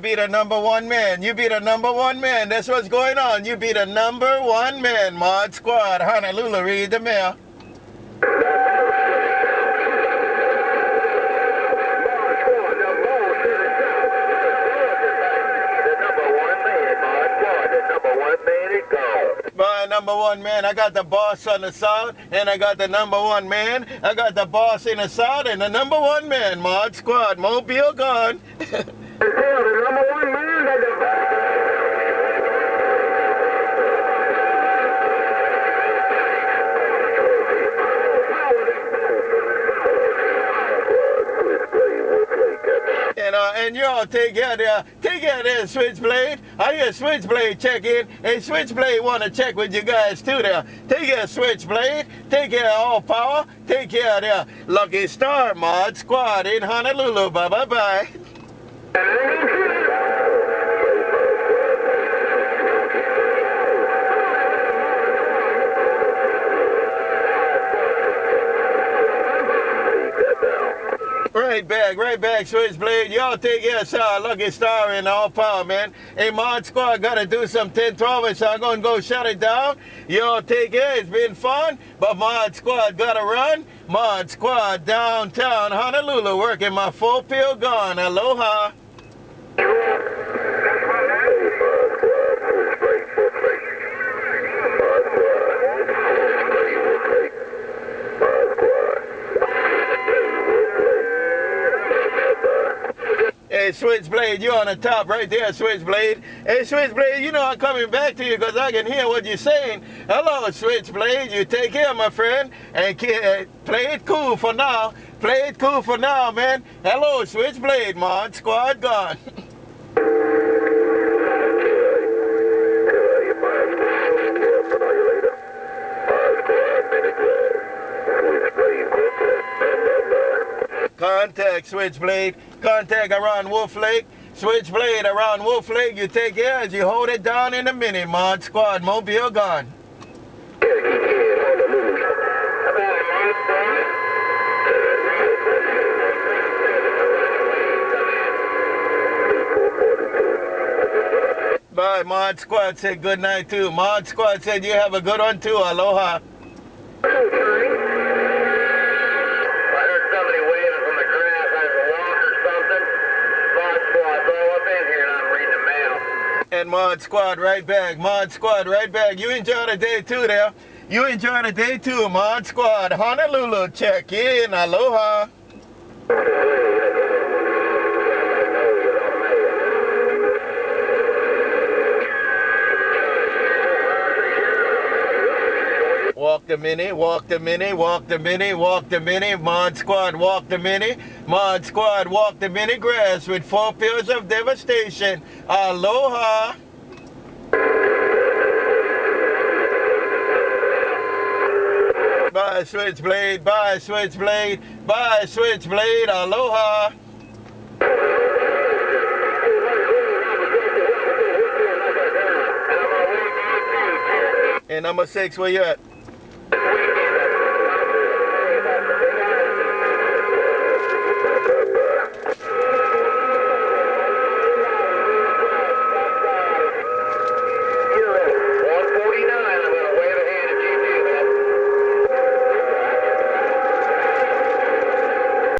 be the number one man. You be the number one man. That's what's going on. You be the number one man. Mod Squad. Honolulu, read the mail. My number one man, I got the boss on the south, and I got the number one man. I got the boss in the south, and the number one man. Mod Squad, Mobile gone. The number one man, and y'all take care there, SwitchBlade. I hear SwitchBlade check in. Hey, SwitchBlade want to check with you guys too there. Take care, SwitchBlade. Take care, AllPower. Take care there, LuckyStar, Mod Squad in Honolulu. Bye. Right back, SwitchBlade. Y'all take care, sir. LuckyStar and AllPower, man. Hey, Mod Squad gotta do some 10-12, so I'm gonna go shut it down. Y'all take care. It's been fun, but Mod Squad gotta run. Mod Squad downtown Honolulu, working my full field gone. Aloha. Hey, SwitchBlade, you on the top right there, SwitchBlade. Hey, SwitchBlade, you know I'm coming back to you because I can hear what you're saying. Hello, SwitchBlade. You take care, my friend, and play it cool for now. Play it cool for now, man. Hello, SwitchBlade, Mod Squad gone. Contact SwitchBlade. Contact around Wolf Lake. SwitchBlade around Wolf Lake. You take care as you hold it down in a minute. Mod Squad, Mobile gone. Bye. Mod Squad said good night too. Mod Squad said you have a good one too. Aloha. And Mod Squad right back. Mod Squad right back. You enjoy the day too there. You enjoy the day too. Mod Squad Honolulu check in. Aloha. Walk the mini, walk the mini, walk the mini, walk the mini. Mod Squad walk the mini. Mod Squad walk the mini grass with 4 fields of devastation. Aloha. Bye, SwitchBlade. Bye, SwitchBlade. Bye, SwitchBlade. Aloha. And number 6, where you at?